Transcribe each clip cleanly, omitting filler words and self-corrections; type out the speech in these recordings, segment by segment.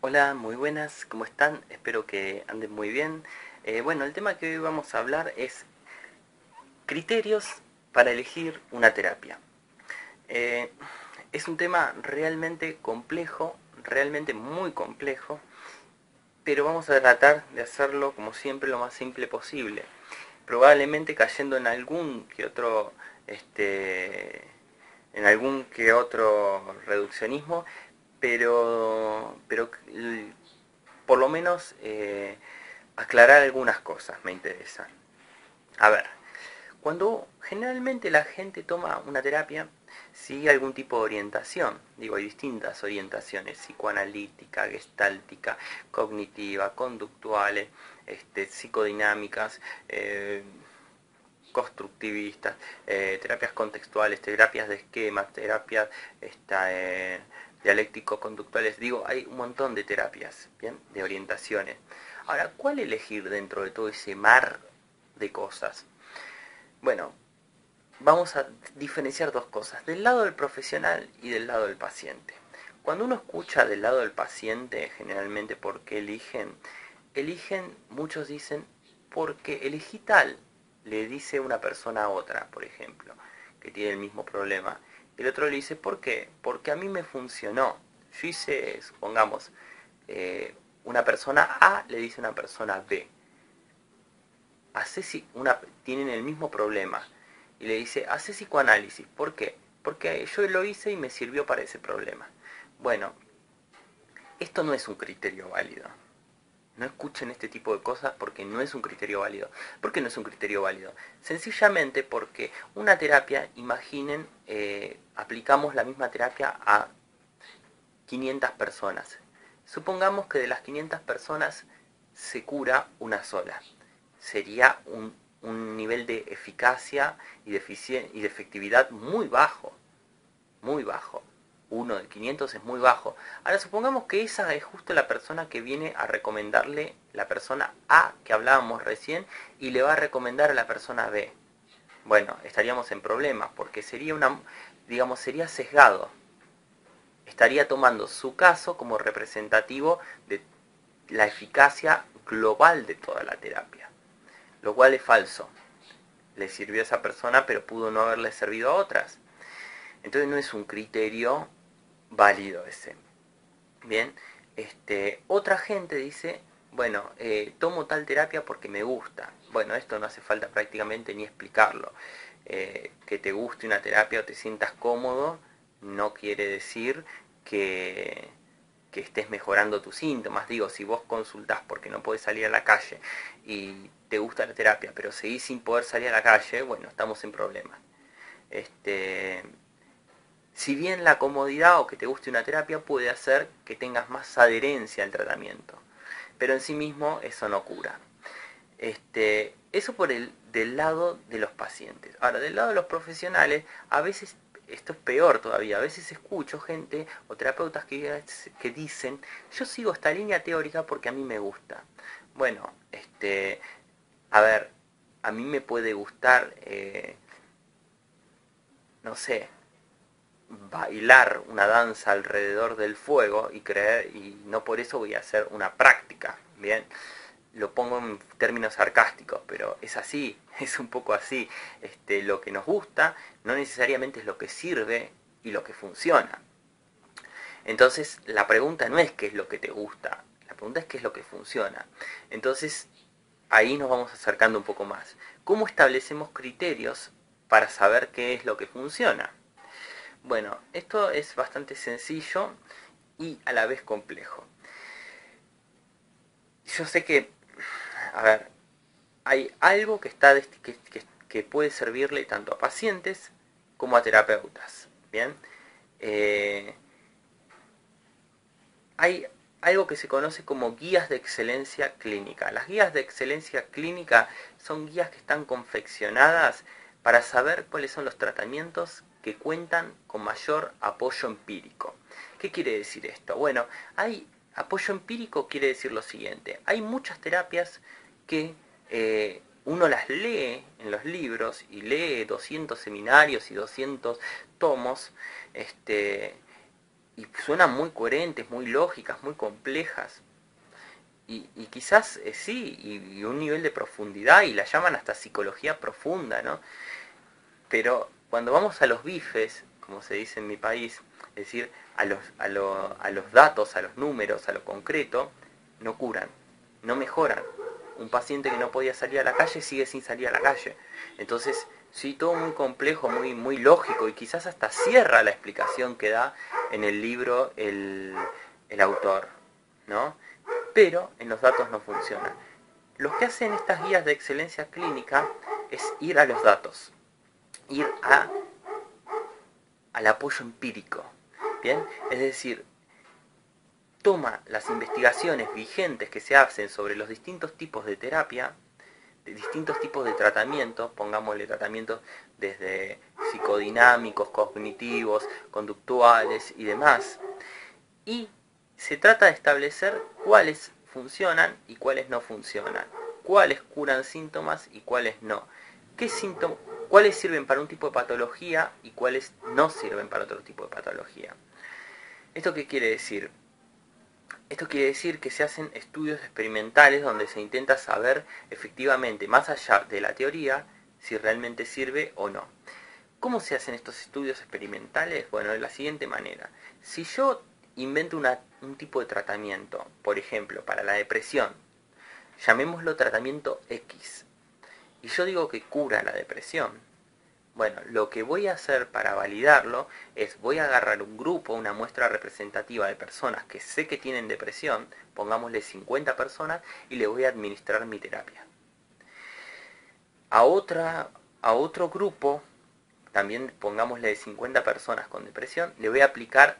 Hola, muy buenas, ¿cómo están? Espero que anden muy bien. Bueno, el tema que hoy vamos a hablar es criterios para elegir una terapia. Eh, es un tema realmente complejo, realmente muy complejo, pero vamos a tratar de hacerlo como siempre lo más simple posible. Probablemente cayendo en algún que otro, este, en algún que otro reduccionismo, pero por lo menos aclarar algunas cosas me interesan. A ver, cuando generalmente la gente toma una terapia, sigue algún tipo de orientación. Digo, hay distintas orientaciones, psicoanalítica, gestáltica, cognitiva, conductuales, psicodinámicas, constructivistas, terapias contextuales, terapias de esquemas, terapias dialéctico-conductuales. Digo, hay un montón de terapias, ¿bien? De orientaciones. Ahora, ¿cuál elegir dentro de todo ese mar de cosas? Bueno, vamos a diferenciar dos cosas, del lado del profesional y del lado del paciente. Cuando uno escucha del lado del paciente, generalmente, ¿por qué eligen? Eligen, muchos dicen, porque elegí tal, le dice una persona a otra, por ejemplo, que tiene el mismo problema. El otro le dice, ¿por qué? Porque a mí me funcionó. Yo hice, supongamos, una persona A le dice a una persona B, tienen el mismo problema y le dice, hace psicoanálisis. ¿Por qué? Porque yo lo hice y me sirvió para ese problema. Bueno, esto no es un criterio válido. No escuchen este tipo de cosas porque no es un criterio válido. ¿Por qué no es un criterio válido? Sencillamente porque una terapia, imaginen, aplicamos la misma terapia a 500 personas. Supongamos que de las 500 personas se cura una sola. Sería un nivel de eficacia y de efectividad muy bajo, muy bajo. Uno de 500 es muy bajo. Ahora supongamos que esa es justo la persona que viene a recomendarle la persona A que hablábamos recién y le va a recomendar a la persona B. Bueno, estaríamos en problemas porque sería sesgado. Estaría tomando su caso como representativo de la eficacia global de toda la terapia, lo cual es falso. Le sirvió a esa persona, pero pudo no haberle servido a otras. Entonces no es un criterio válido ese. Bien, otra gente dice, bueno, tomo tal terapia porque me gusta. Bueno, esto no hace falta prácticamente ni explicarlo. Que te guste una terapia o te sientas cómodo no quiere decir que, que estés mejorando tus síntomas. Digo, si vos consultás porque no podés salir a la calle y te gusta la terapia, pero seguís sin poder salir a la calle, bueno, estamos en problemas. Este, si bien la comodidad o que te guste una terapia puede hacer que tengas más adherencia al tratamiento, pero en sí mismo eso no cura. Eso por el del lado de los pacientes. Ahora, del lado de los profesionales, a veces esto es peor todavía. A veces escucho gente o terapeutas que dicen, yo sigo esta línea teórica porque a mí me gusta. Bueno, a ver, a mí me puede gustar, no sé, bailar una danza alrededor del fuego y creer, y no por eso voy a hacer una práctica, bien, lo pongo en términos sarcásticos, pero es así, es un poco así. Lo que nos gusta no necesariamente es lo que sirve y lo que funciona. Entonces, la pregunta no es qué es lo que te gusta, la pregunta es qué es lo que funciona. Entonces, ahí nos vamos acercando un poco más. ¿Cómo establecemos criterios para saber qué es lo que funciona? Bueno, esto es bastante sencillo y a la vez complejo. Yo sé que, a ver, hay algo que puede servirle tanto a pacientes como a terapeutas. Bien, Eh, hay algo que se conoce como guías de excelencia clínica. Las guías de excelencia clínica son guías que están confeccionadas para saber cuáles son los tratamientos que cuentan con mayor apoyo empírico. ¿Qué quiere decir esto? Bueno, hay apoyo empírico quiere decir lo siguiente. Hay muchas terapias que uno las lee en los libros y lee 200 seminarios y 200 tomos, este, y suenan muy coherentes, muy lógicas, muy complejas. Y quizás sí, y un nivel de profundidad, y la llaman hasta psicología profunda, ¿no? Pero cuando vamos a los bifes, como se dice en mi país, es decir, a los datos, a los números, a lo concreto, no curan, no mejoran. Un paciente que no podía salir a la calle sigue sin salir a la calle. Entonces, sí, todo muy complejo, muy lógico, y quizás hasta cierra la explicación que da en el libro el autor, ¿no? Pero en los datos no funciona. Lo que hacen estas guías de excelencia clínica es ir a los datos, ir al apoyo empírico, ¿bien? Es decir, toma las investigaciones vigentes que se hacen sobre los distintos tipos de terapia, de distintos tipos de tratamiento, pongámosle tratamientos desde psicodinámicos, cognitivos, conductuales y demás, y se trata de establecer cuáles funcionan y cuáles no funcionan, cuáles curan síntomas y cuáles no, qué síntomas, cuáles sirven para un tipo de patología y cuáles no sirven para otro tipo de patología. ¿Esto qué quiere decir? Esto quiere decir que se hacen estudios experimentales donde se intenta saber efectivamente, más allá de la teoría, si realmente sirve o no. ¿Cómo se hacen estos estudios experimentales? Bueno, de la siguiente manera. Si yo invento un tipo de tratamiento, por ejemplo, para la depresión, llamémoslo tratamiento X, y yo digo que cura la depresión, bueno, lo que voy a hacer para validarlo es voy a agarrar un grupo, una muestra representativa de personas que sé que tienen depresión, pongámosle 50 personas, y le voy a administrar mi terapia. A otro grupo, también pongámosle de 50 personas con depresión, le voy a aplicar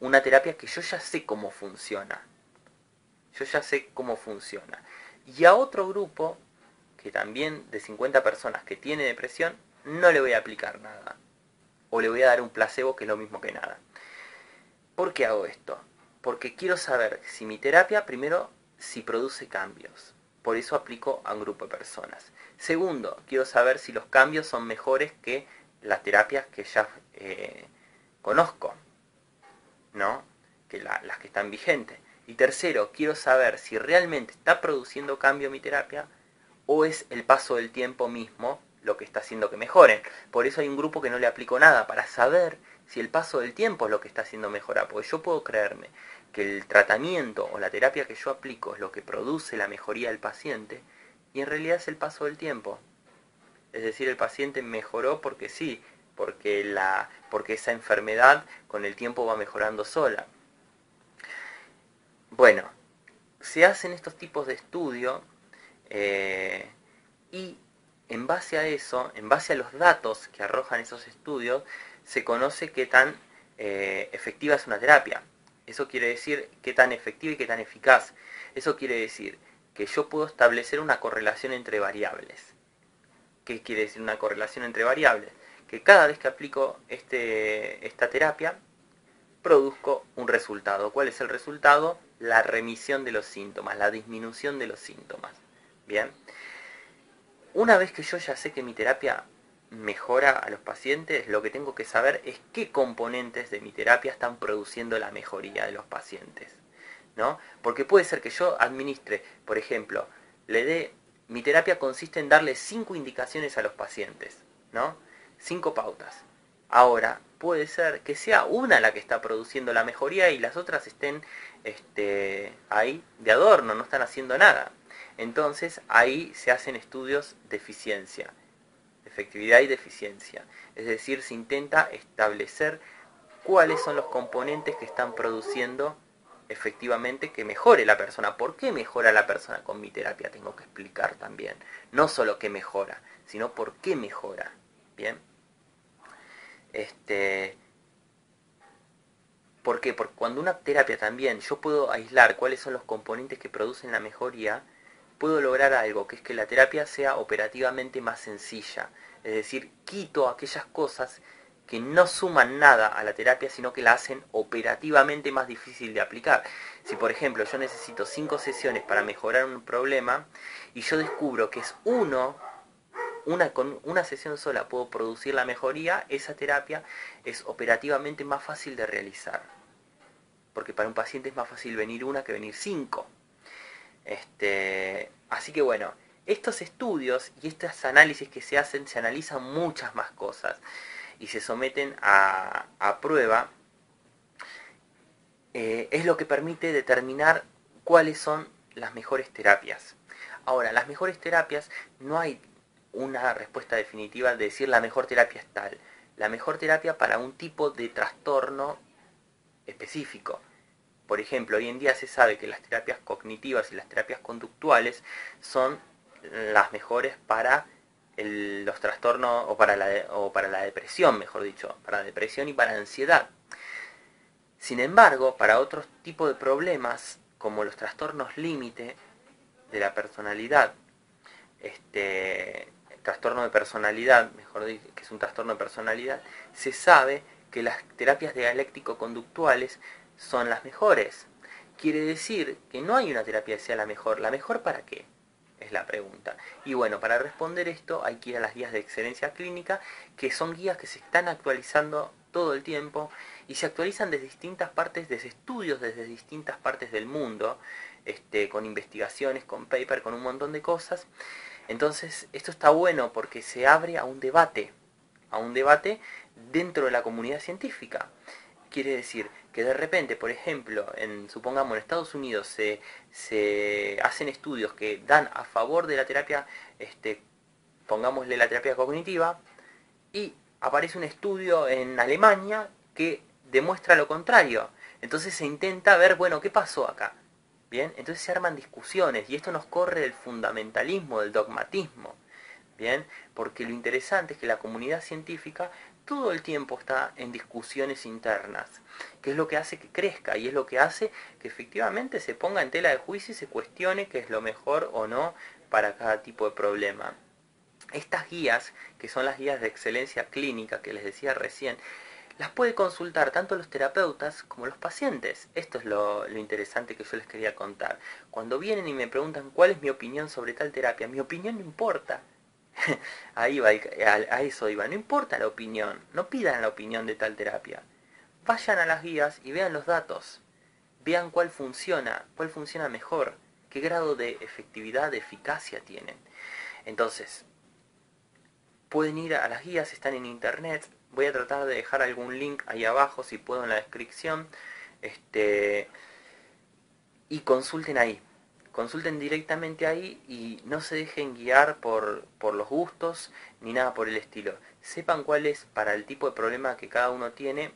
una terapia que yo ya sé cómo funciona. Yo ya sé cómo funciona. Y a otro grupo, que también de 50 personas que tiene depresión, no le voy a aplicar nada. O le voy a dar un placebo que es lo mismo que nada. ¿Por qué hago esto? Porque quiero saber si mi terapia, primero, si produce cambios. Por eso aplico a un grupo de personas. Segundo, quiero saber si los cambios son mejores que las terapias que ya conozco, ¿no? Que las que están vigentes. Y tercero, quiero saber si realmente está produciendo cambio mi terapia o es el paso del tiempo mismo lo que está haciendo que mejoren. Por eso hay un grupo que no le aplico nada, para saber si el paso del tiempo es lo que está haciendo mejorar. Porque yo puedo creerme que el tratamiento o la terapia que yo aplico es lo que produce la mejoría del paciente, y en realidad es el paso del tiempo. Es decir, el paciente mejoró porque sí, porque esa enfermedad con el tiempo va mejorando sola. Bueno, se hacen estos tipos de estudio, y en base a eso, en base a los datos que arrojan esos estudios, se conoce qué tan efectiva es una terapia. Eso quiere decir qué tan efectiva y qué tan eficaz. Eso quiere decir que yo puedo establecer una correlación entre variables. ¿Qué quiere decir una correlación entre variables? Que cada vez que aplico esta terapia, produzco un resultado. ¿Cuál es el resultado? La remisión de los síntomas, la disminución de los síntomas. Bien. Una vez que yo ya sé que mi terapia mejora a los pacientes, lo que tengo que saber es qué componentes de mi terapia están produciendo la mejoría de los pacientes, ¿no? Porque puede ser que yo administre, por ejemplo, mi terapia consiste en darle 5 indicaciones a los pacientes, ¿no? 5 pautas. Ahora, puede ser que sea una la que está produciendo la mejoría y las otras estén ahí de adorno, no están haciendo nada. Entonces ahí se hacen estudios de eficiencia, efectividad y de eficiencia. Es decir, se intenta establecer cuáles son los componentes que están produciendo efectivamente que mejore la persona. ¿Por qué mejora la persona con mi terapia? Tengo que explicar también. No solo que mejora, sino por qué mejora. Bien. ¿Por qué? Porque cuando una terapia también yo puedo aislar cuáles son los componentes que producen la mejoría, puedo lograr algo, que es que la terapia sea operativamente más sencilla. Es decir, quito aquellas cosas que no suman nada a la terapia, sino que la hacen operativamente más difícil de aplicar. Si por ejemplo yo necesito 5 sesiones para mejorar un problema, y yo descubro que es con una sesión sola puedo producir la mejoría, esa terapia es operativamente más fácil de realizar. porque para un paciente es más fácil venir una que venir 5. Así que bueno, estos estudios y estos análisis que se hacen, se analizan muchas más cosas y se someten a prueba, es lo que permite determinar cuáles son las mejores terapias. Ahora, las mejores terapias, no hay una respuesta definitiva de decir la mejor terapia es tal. La mejor terapia para un tipo de trastorno específico. Por ejemplo, hoy en día se sabe que las terapias cognitivas y las terapias conductuales son las mejores para los trastornos o para la depresión, mejor dicho, para la depresión y para la ansiedad. Sin embargo, para otros tipos de problemas, como los trastornos límite de la personalidad, trastorno de personalidad, mejor dicho, que es un trastorno de personalidad, se sabe que las terapias dialéctico-conductuales son las mejores. Quiere decir que no hay una terapia que sea la mejor. ¿La mejor para qué? Es la pregunta. Y bueno, para responder esto hay que ir a las guías de excelencia clínica, que son guías que se están actualizando todo el tiempo y se actualizan desde distintas partes, desde estudios desde distintas partes del mundo, con investigaciones, con paper, con un montón de cosas. Entonces, esto está bueno porque se abre a un debate dentro de la comunidad científica. Quiere decir que de repente, por ejemplo, supongamos en Estados Unidos se hacen estudios que dan a favor de la terapia, pongámosle la terapia cognitiva, y aparece un estudio en Alemania que demuestra lo contrario. Entonces se intenta ver, bueno, ¿qué pasó acá? Bien, entonces se arman discusiones y esto nos corre del fundamentalismo, del dogmatismo. Bien, porque lo interesante es que la comunidad científica todo el tiempo está en discusiones internas, que es lo que hace que crezca y es lo que hace que efectivamente se ponga en tela de juicio y se cuestione qué es lo mejor o no para cada tipo de problema. Estas guías, que son las guías de excelencia clínica que les decía recién, las puede consultar tanto los terapeutas como los pacientes. Esto es lo interesante que yo les quería contar. Cuando vienen y me preguntan cuál es mi opinión sobre tal terapia, mi opinión no importa. Ahí va, a eso iba. No importa la opinión, no pidan la opinión de tal terapia. Vayan a las guías y vean los datos. Vean cuál funciona mejor, qué grado de efectividad, de eficacia tienen. Entonces, pueden ir a las guías, están en internet. Voy a tratar de dejar algún link ahí abajo, si puedo, en la descripción. Y consulten ahí. Consulten directamente ahí y no se dejen guiar por los gustos ni nada por el estilo. Sepan cuál es, para el tipo de problema que cada uno tiene,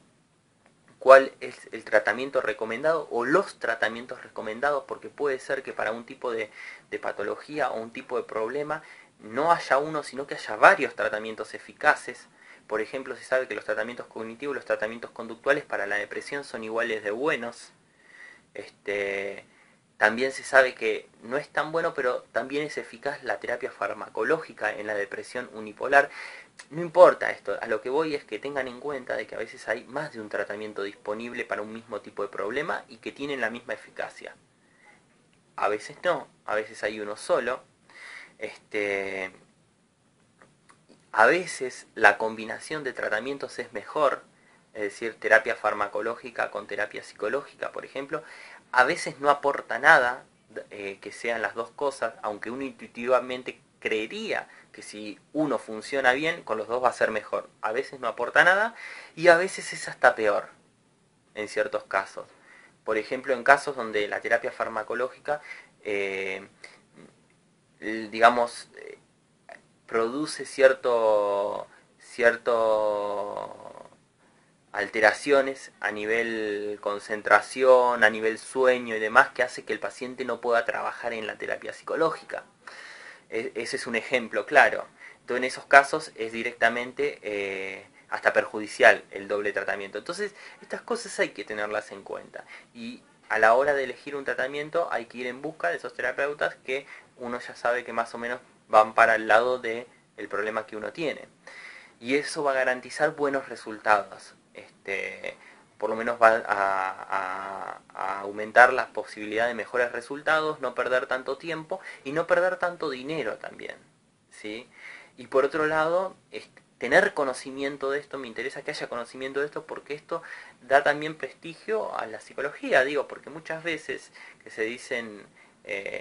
cuál es el tratamiento recomendado o los tratamientos recomendados, porque puede ser que para un tipo de patología o un tipo de problema no haya uno, sino que haya varios tratamientos eficaces. Por ejemplo, se sabe que los tratamientos cognitivos y los tratamientos conductuales para la depresión son iguales de buenos. También se sabe que no es tan bueno, pero también es eficaz la terapia farmacológica en la depresión unipolar. No importa esto, a lo que voy es que tengan en cuenta de que a veces hay más de un tratamiento disponible para un mismo tipo de problema y que tienen la misma eficacia. A veces no, a veces hay uno solo. A veces la combinación de tratamientos es mejor, es decir, terapia farmacológica con terapia psicológica, por ejemplo. A veces no aporta nada que sean las dos cosas, aunque uno intuitivamente creería que si uno funciona bien, con los dos va a ser mejor. A veces no aporta nada y a veces es hasta peor, en ciertos casos. Por ejemplo, en casos donde la terapia farmacológica, digamos, produce cierto alteraciones a nivel concentración, a nivel sueño y demás, que hace que el paciente no pueda trabajar en la terapia psicológica. Ese es un ejemplo claro. Entonces, en esos casos es directamente hasta perjudicial el doble tratamiento. Entonces, estas cosas hay que tenerlas en cuenta. Y a la hora de elegir un tratamiento hay que ir en busca de esos terapeutas que uno ya sabe que más o menos van para el lado del problema que uno tiene. Y eso va a garantizar buenos resultados. Por lo menos va a aumentar las posibilidades de mejores resultados, no perder tanto tiempo y no perder tanto dinero también, ¿sí? Y por otro lado, tener conocimiento de esto, me interesa que haya conocimiento de esto, porque esto da también prestigio a la psicología, digo, porque muchas veces que se dicen,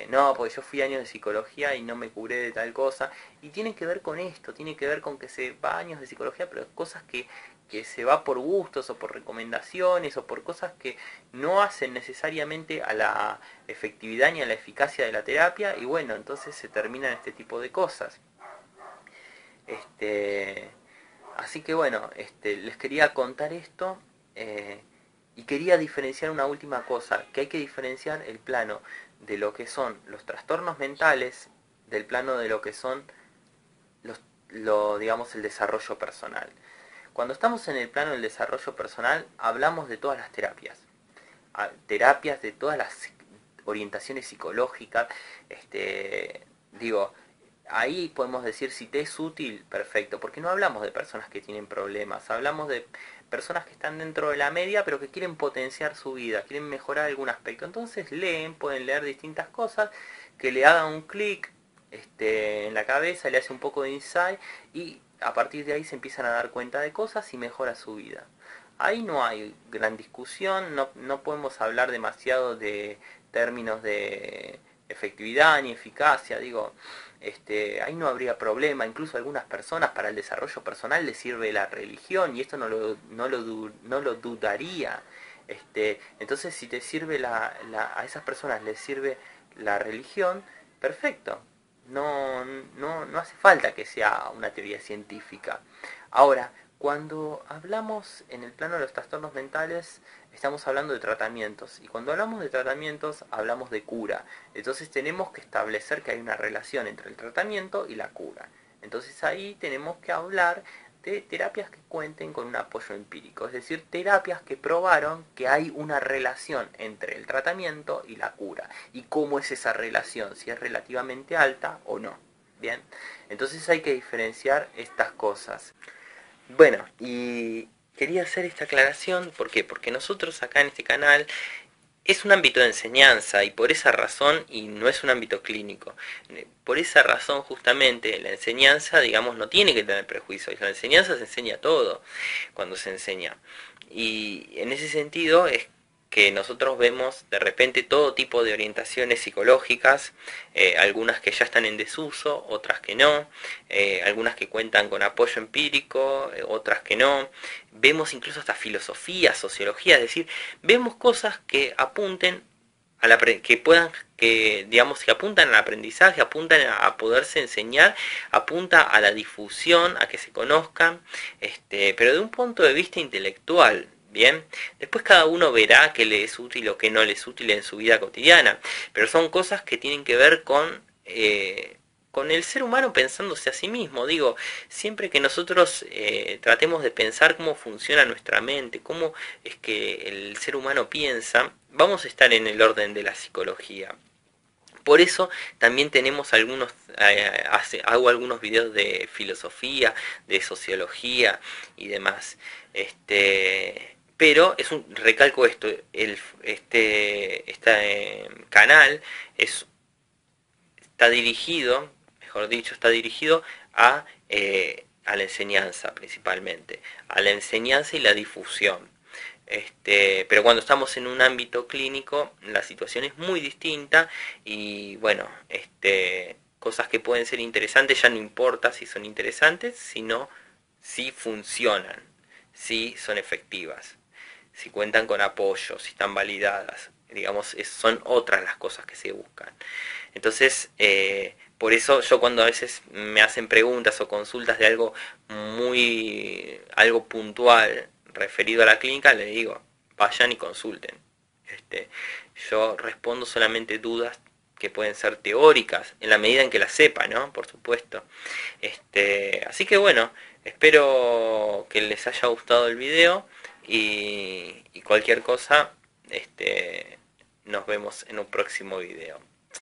no, porque yo fui años de psicología y no me curé de tal cosa, y tiene que ver con esto, tiene que ver con que se va años de psicología, pero cosas que se va por gustos o por recomendaciones o por cosas que no hacen necesariamente a la efectividad ni a la eficacia de la terapia, y bueno, entonces se terminan este tipo de cosas. Este, Así que bueno, les quería contar esto, y quería diferenciar una última cosa, que hay que diferenciar el plano de lo que son los trastornos mentales del plano de lo que son digamos, el desarrollo personal. Cuando estamos en el plano del desarrollo personal, hablamos de todas las terapias, terapias de todas las orientaciones psicológicas, digo, ahí podemos decir si te es útil, perfecto, porque no hablamos de personas que tienen problemas, hablamos de personas que están dentro de la media pero que quieren potenciar su vida, quieren mejorar algún aspecto. Entonces pueden leer distintas cosas que le hagan un clic en la cabeza, le hace un poco de insight y a partir de ahí se empiezan a dar cuenta de cosas y mejora su vida. Ahí no hay gran discusión, no podemos hablar demasiado de términos de efectividad ni eficacia, digo, ahí no habría problema. Incluso a algunas personas para el desarrollo personal les sirve la religión y esto no lo dudaría. Entonces si te sirve a esas personas les sirve la religión, perfecto. No hace falta que sea una teoría científica. Ahora, cuando hablamos en el plano de los trastornos mentales, estamos hablando de tratamientos. Y cuando hablamos de tratamientos, hablamos de cura. Entonces tenemos que establecer que hay una relación entre el tratamiento y la cura. Entonces ahí tenemos que hablar de terapias que cuenten con un apoyo empírico. Es decir, terapias que probaron que hay una relación entre el tratamiento y la cura. ¿Y cómo es esa relación? Si es relativamente alta o no. Bien, entonces hay que diferenciar estas cosas. Bueno, y quería hacer esta aclaración, ¿por qué? Porque nosotros acá en este canal es un ámbito de enseñanza y por esa razón, y no es un ámbito clínico, por esa razón justamente la enseñanza, digamos, no tiene que tener prejuicios, la enseñanza se enseña todo cuando se enseña. Y en ese sentido es que nosotros vemos de repente todo tipo de orientaciones psicológicas, algunas que ya están en desuso, otras que no, algunas que cuentan con apoyo empírico, otras que no. Vemos incluso hasta filosofía, sociología, es decir, vemos cosas que apunten a que puedan, que digamos, que apuntan al aprendizaje, apuntan a poderse enseñar, apunta a la difusión, a que se conozcan, pero de un punto de vista intelectual. Bien, después cada uno verá qué le es útil o qué no le es útil en su vida cotidiana, pero son cosas que tienen que ver con el ser humano pensándose a sí mismo. Digo, siempre que nosotros tratemos de pensar cómo funciona nuestra mente, cómo es que el ser humano piensa, vamos a estar en el orden de la psicología. Por eso también tenemos hago algunos videos de filosofía, de sociología y demás. Pero recalco esto, este canal está dirigido, mejor dicho, está dirigido a la enseñanza principalmente, a la enseñanza y la difusión. Pero cuando estamos en un ámbito clínico, la situación es muy distinta y bueno, cosas que pueden ser interesantes ya no importa si son interesantes, sino si funcionan, si son efectivas, si cuentan con apoyo, si están validadas. Digamos, son otras las cosas que se buscan. Entonces, por eso yo cuando a veces me hacen preguntas o consultas de algo puntual referido a la clínica, le digo, vayan y consulten. Este, yo respondo solamente dudas que pueden ser teóricas, en la medida en que las sepa, ¿no? Por supuesto. Así que bueno, espero que les haya gustado el video y cualquier cosa, nos vemos en un próximo video.